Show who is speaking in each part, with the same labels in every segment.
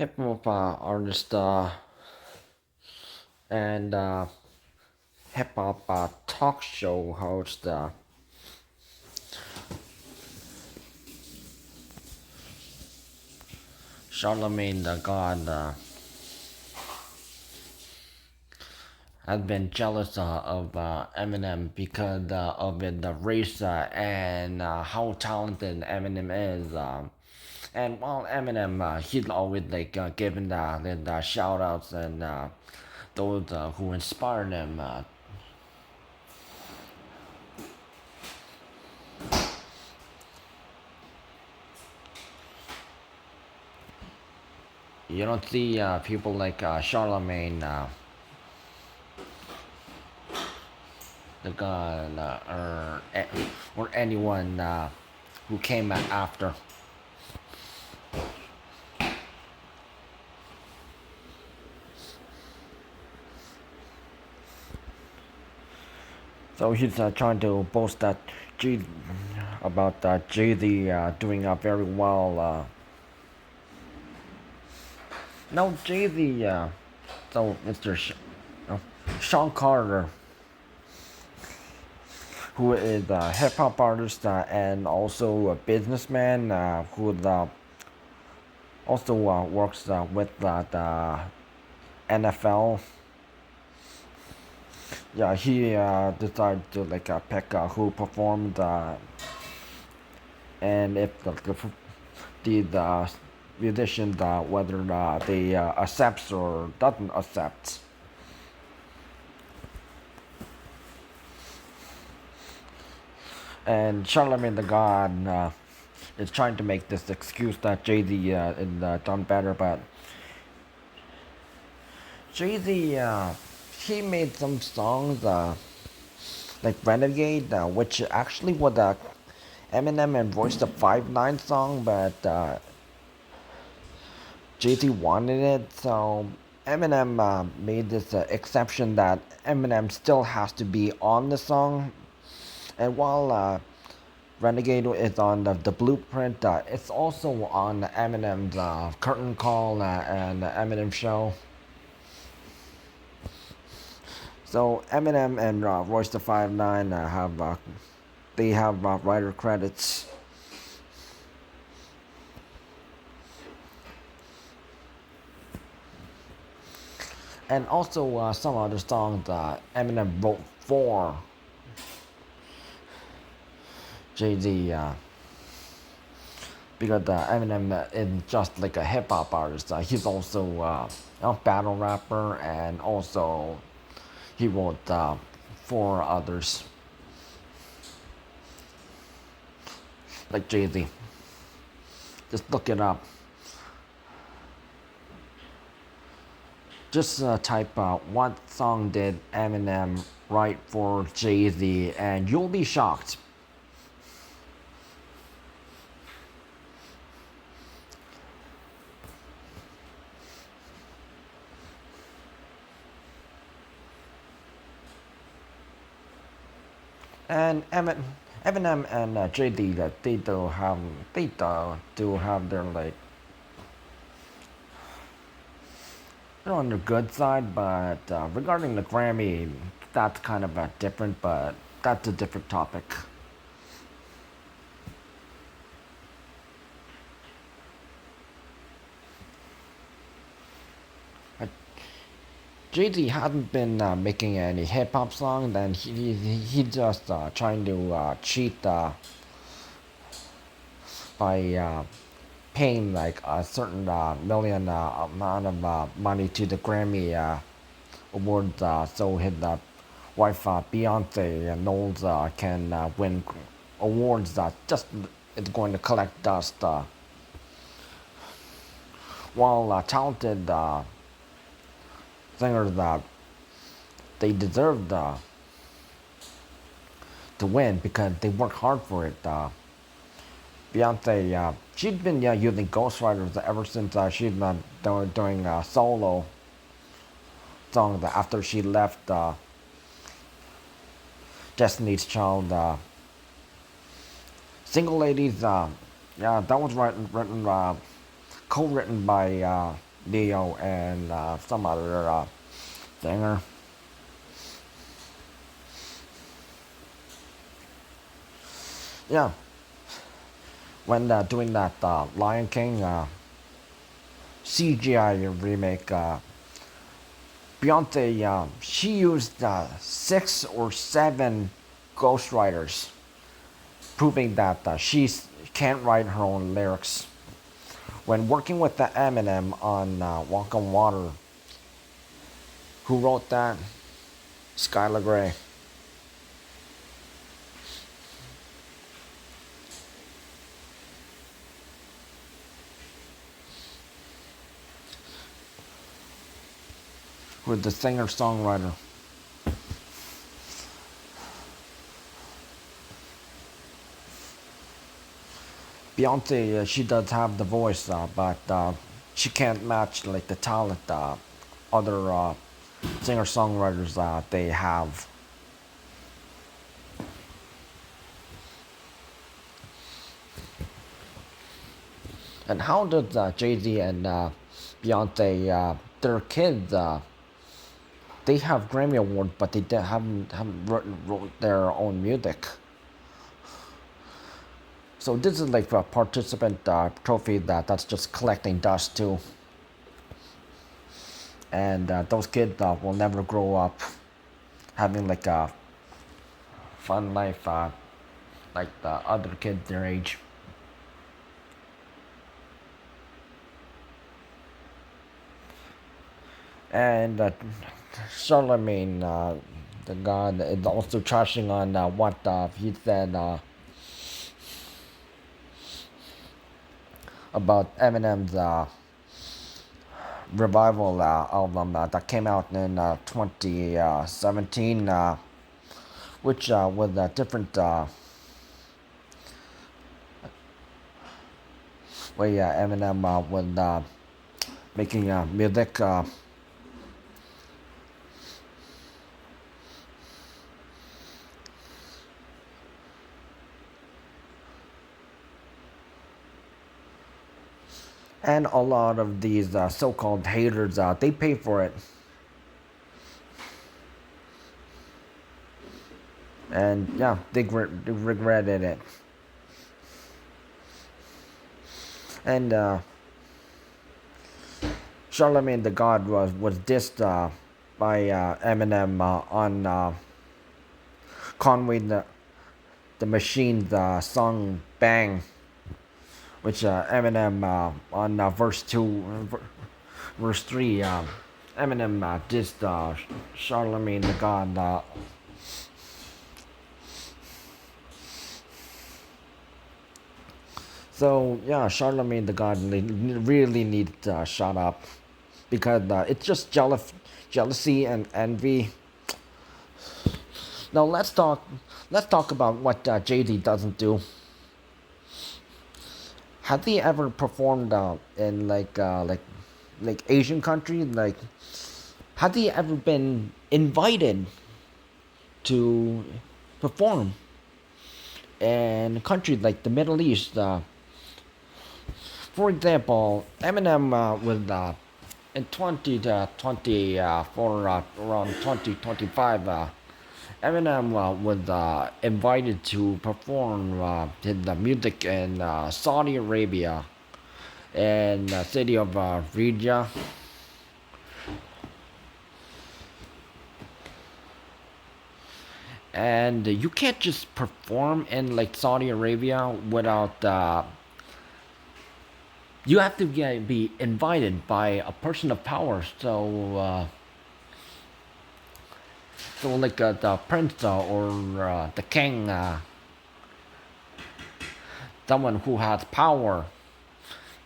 Speaker 1: hip hop artist and hip hop talk show host Charlemagne the God has been jealous of Eminem because of the race and how talented Eminem is. And while Eminem, he's always like giving the shout outs and those who inspired him. You don't see people like Charlemagne, the God, or anyone who came after. So he's trying to boast that G about Jay-Z doing very well. No, Jay-Z, so Mr. Sean Carter, who is a hip hop artist and also a businessman who also works with the NFL. Yeah, he decided to like pick who performed and if the musicians whether they accepts or doesn't accept. And Charlemagne the God is trying to make this excuse that Jay-Z is done better, but Jay-Z he made some songs like Renegade, which actually was Eminem and voiced the 5 9 song, but Jay-Z wanted it, so Eminem made this exception that Eminem still has to be on the song. And while Renegade is on the blueprint, it's also on Eminem's Curtain Call and Eminem Show. So Eminem and Royce the 5 9 have they have writer credits. And also some other songs Eminem wrote for Jay-Z because Eminem is just like a hip hop artist. He's also a battle rapper and also he wrote for others like Jay-Z. Just look it up. Just type what song did Eminem write for Jay-Z and you'll be shocked. And Eminem and Jay-Z they do have their like they're on the good side, but regarding the Grammy, that's kind of different, but that's a different topic. Uh, Jay-Z hasn't been making any hip hop songs, and he just trying to cheat by paying like a certain million amount of money to the Grammy awards, so his wife Beyonce knows can win awards that just it's going to collect dust. While talented singers they deserve to win because they work hard for it. Beyonce, she's been using ghostwriters ever since she's been doing solo songs after she left Destiny's Child. Single Ladies, yeah, that was written co-written by Leo, and some other singer. Yeah, when doing that Lion King CGI remake, Beyonce, she used 6 or 7 ghostwriters, proving that she can't write her own lyrics. When working with the Eminem on Walk on Water, who wrote that? Skylar Grey. Who is the singer-songwriter. Beyonce, she does have the voice, but she can't match like the talent other singer-songwriters they have. And how does Jay-Z and Beyonce, their kids, they have Grammy Awards, but they haven't wrote their own music. So this is like a participant trophy that's just collecting dust too. And those kids will never grow up having like a fun life like the other kids their age. And Charlemagne, the god, is also trashing on what he said about Eminem's revival album that came out in 2017, which was a different way Eminem was making music. And a lot of these so-called haters, they pay for it. And yeah, they regretted it. And Charlemagne the God was dissed by Eminem on Conway the Machine's song "Bang," which Eminem on verse 3, Eminem dissed Charlemagne the God. So yeah, Charlemagne the God really needs to shut up, because it's just jealousy and envy. Now let's talk about what Jay-Z doesn't do. Have he ever performed in like Asian countries? Like, has he ever been invited to perform in countries like the Middle East? For example, Eminem was in 2020 for around 2025. Eminem was invited to perform his music in Saudi Arabia, in the city of Riyadh. And you can't just perform in like Saudi Arabia without you have to be invited by a person of power. So like the prince or the king, someone who has power,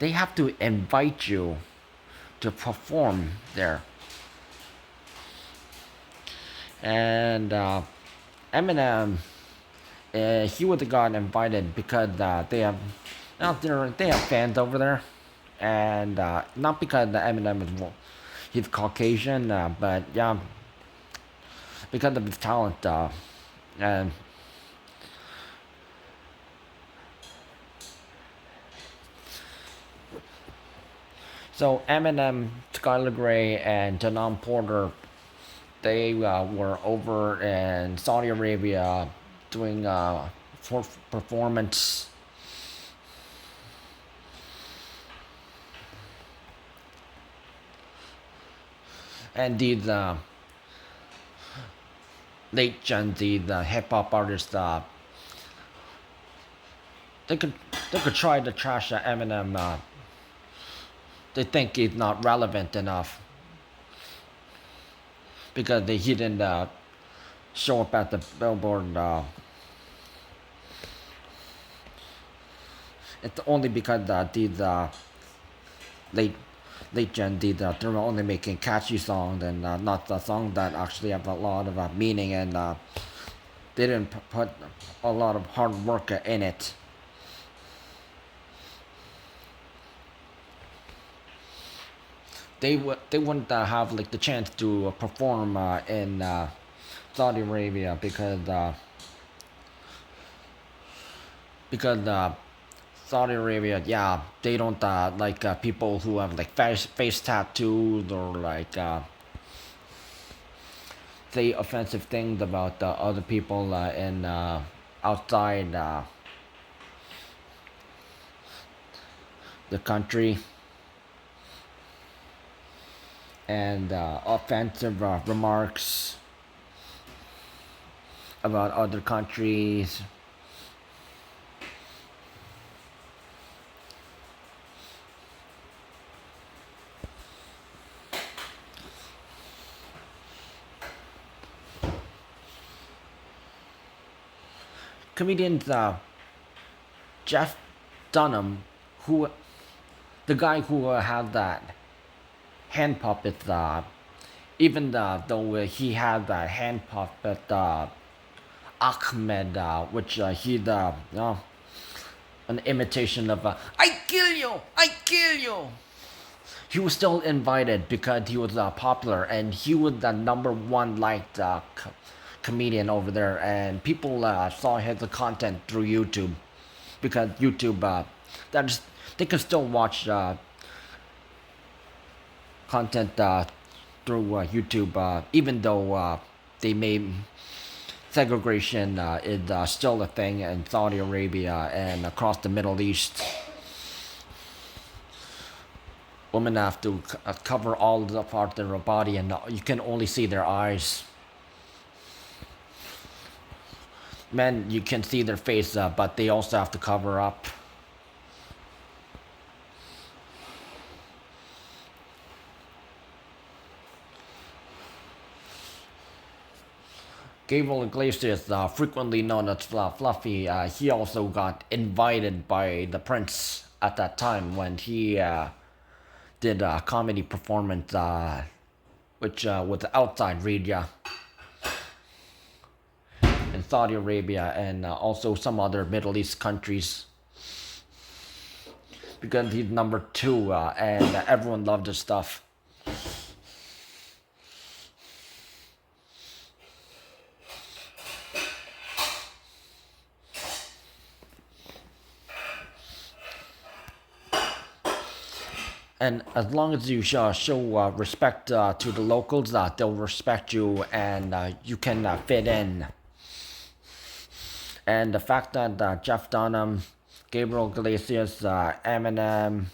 Speaker 1: they have to invite you to perform there. And Eminem, he would have gotten invited because they have out there, they have fans over there, and not because the Eminem is he's Caucasian, but yeah, because of his talent, and So Eminem, Skylar Grey, and Janam Porter, they were over in Saudi Arabia doing performance. And these late Gen Z, the hip hop artists, they could they could try to trash Eminem. They think he's not relevant enough because he didn't show up at the Billboard. It's only because these late late Gen Z they're only making catchy songs and not the songs that actually have a lot of meaning, and they didn't put a lot of hard work in it. They wouldn't have like the chance to perform in Saudi Arabia because Saudi Arabia, yeah, they don't like people who have like face tattoos or like say offensive things about other people in outside the country, and offensive remarks about other countries. Comedians Jeff Dunham, who the guy who had that hand puppet, even though he had that hand puppet Ahmed, which he's an imitation of "I kill you, I kill you." He was still invited because he was popular and he was the number one liked comedian over there, and people saw his content through YouTube because YouTube that's they can still watch content through YouTube, even though they made segregation is still a thing in Saudi Arabia and across the Middle East. Women have to cover all the part of their body, and you can only see their eyes. Men, you can see their face, but they also have to cover up. Gabriel Iglesias, frequently known as Fluffy, he also got invited by the Prince at that time when he did a comedy performance, which was outside Riyadh in Saudi Arabia and also some other Middle East countries. Because he's number two, and everyone loved his stuff. And as long as you show respect to the locals, they'll respect you, and you can fit in. And the fact that Jeff Dunham, Gabriel Iglesias, Eminem,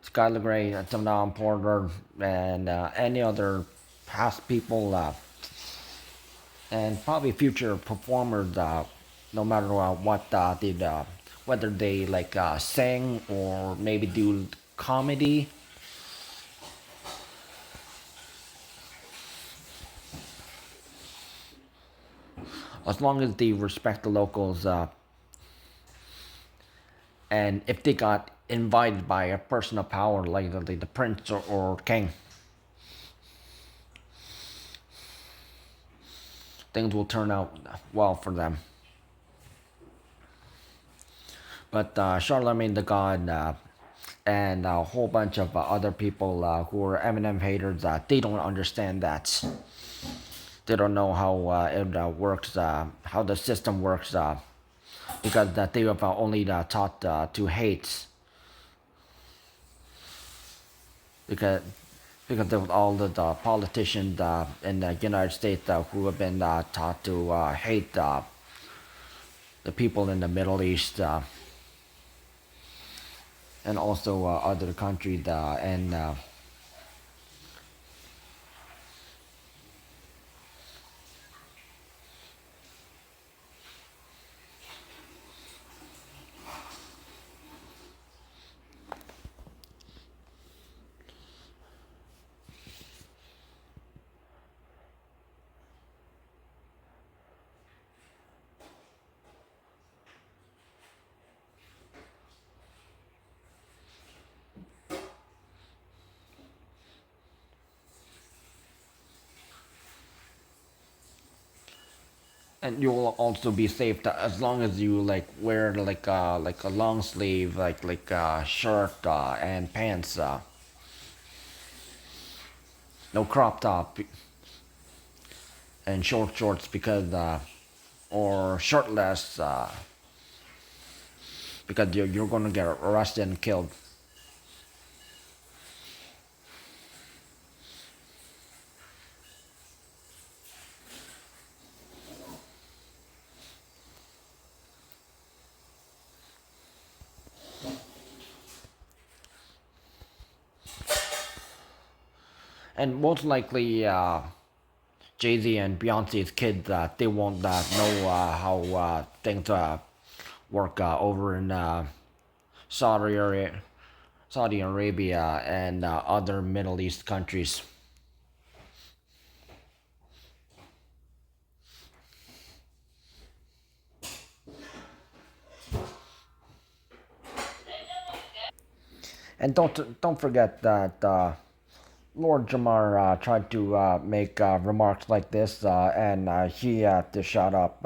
Speaker 1: Skylar Grey, Tom Porter, and any other past people, and probably future performers, no matter what did, whether they like sing or maybe do comedy. As long as they respect the locals, and if they got invited by a person of power like the prince or king, things will turn out well for them. But Charlemagne the God and a whole bunch of other people who are Eminem haters, they don't understand that. They don't know how it works, how the system works, because they have only taught to hate. because because there was all the politicians in the United States who have been taught to hate the people in the Middle East and also other countries and and you will also be safe as long as you like wear like a long sleeve shirt and pants, no crop top and short shorts because or shirtless because you're gonna get arrested and killed. And most likely Jay-Z and Beyonce's kids they won't know how things work over in Saudi Arabia, Saudi Arabia and other Middle East countries. And don't forget that Lord Jamar tried to make remarks like this, and he had to shut up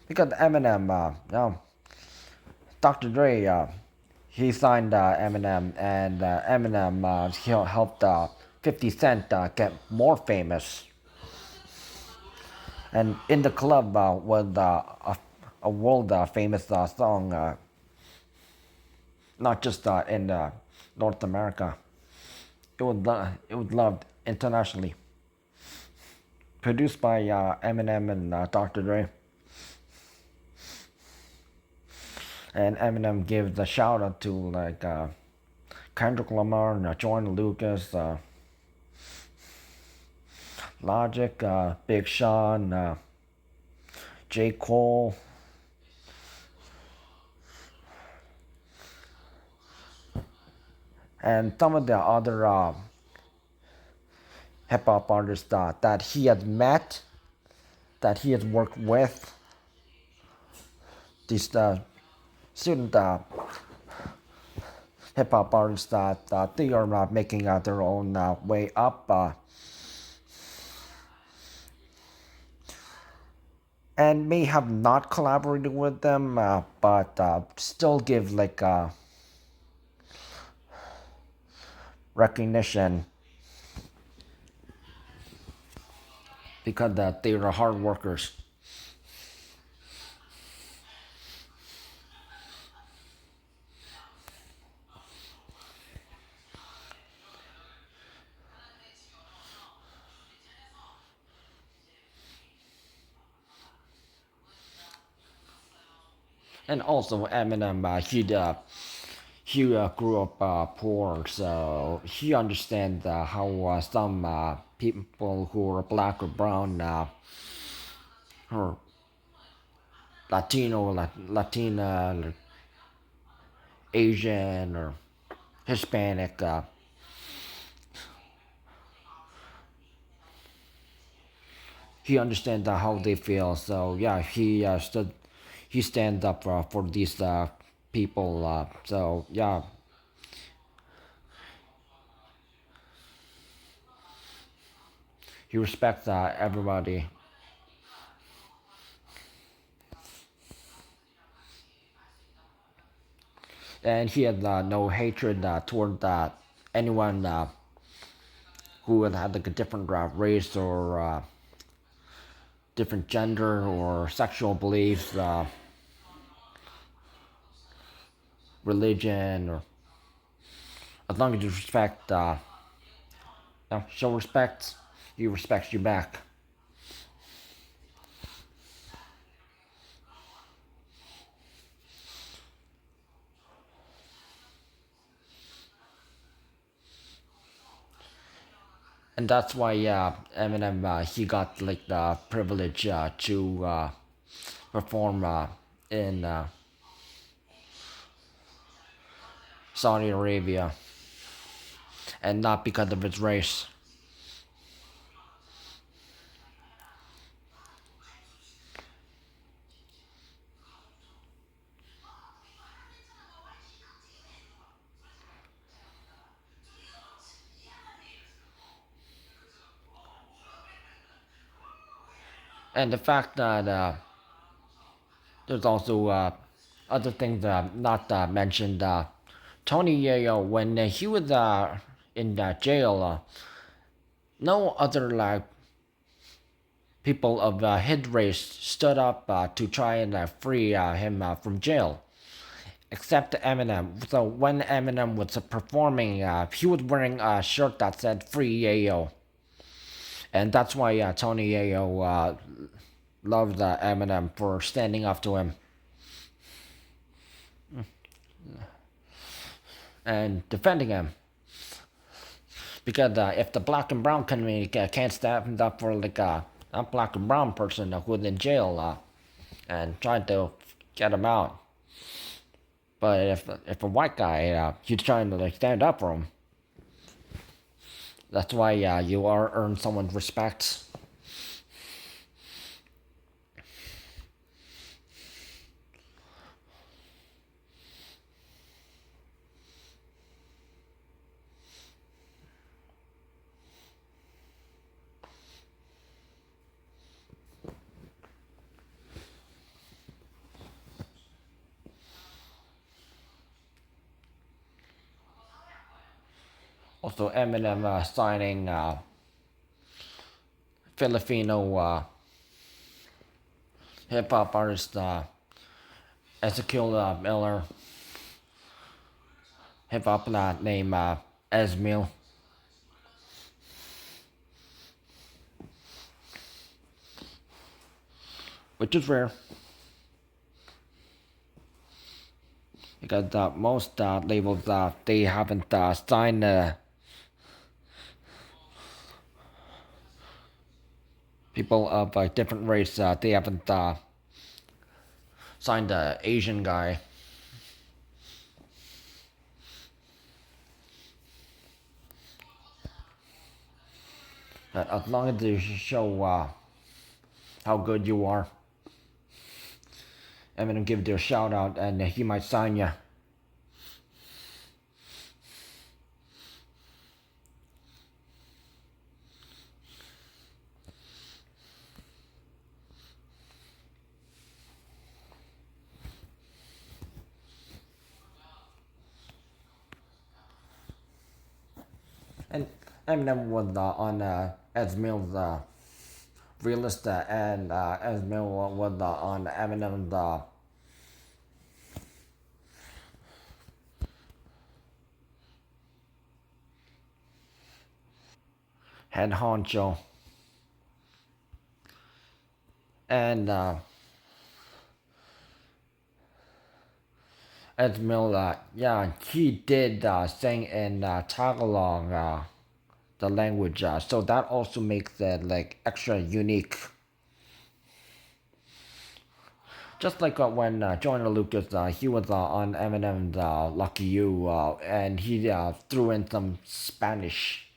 Speaker 1: because Eminem, Dr. Dre, he signed Eminem, and Eminem he helped 50 Cent get more famous. And in the club was a world famous song, not just in North America. It was loved internationally. Produced by Eminem and Dr. Dre. And Eminem gives a shout out to Kendrick Lamar and Joyner Lucas, Logic, Big Sean, J. Cole, and some of the other hip hop artists that he has met, that he has worked with. These student hip hop artists that they are making their own way up. And may have not collaborated with them, but still give recognition because they are hard workers. And also Eminem, he grew up poor, so he understands how some people who are black or brown or Latino, Latina, Asian, or Hispanic. He understands how they feel. So yeah, he stands up for these people. So yeah, he respects everybody, and he had no hatred toward anyone who had like a different race or different gender or sexual beliefs, religion, or As long as you respect, show respect, he respects you back. And that's why Eminem he got like the privilege to perform in Saudi Arabia, and not because of his race. And the fact that there's also other things not mentioned. Tony Yayo, when he was in jail, no other like people of his race stood up to try and free him from jail, except Eminem. So when Eminem was performing, he was wearing a shirt that said "Free Yayo," and that's why Tony Yayo loved Eminem for standing up to him and defending him. Because if the black and brown community can't stand up for like a black and brown person who's in jail and trying to get him out, but if a white guy he's trying to like stand up for him, that's why you are earn someone's respect. Also, Eminem signing Filipino hip hop artist Ezekiel Miller, hip hop name Esmil, which is rare because most labels they haven't signed people of different race. They haven't signed the Asian guy. But as long as you show how good you are, I'm gonna give you a shout out, and he might sign you. And Eminem was on Esmil's realist, and Esmil was on Eminem's head honcho. And Esmil, yeah, he did sing in Tagalog, the language, so that also makes it like extra unique. Just like when Joyner Lucas, he was on Eminem's "Lucky You," and he threw in some Spanish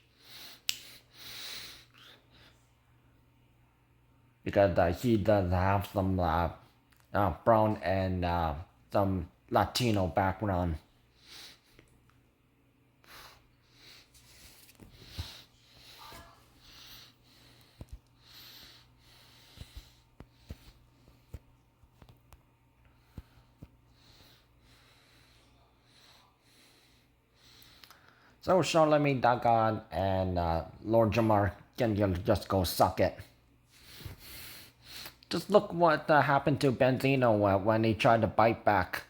Speaker 1: because he does have some brown and some Latino background. So Charlemagne Dagon and Lord Jamar can just go suck it. Just look what happened to Benzino when he tried to bite back.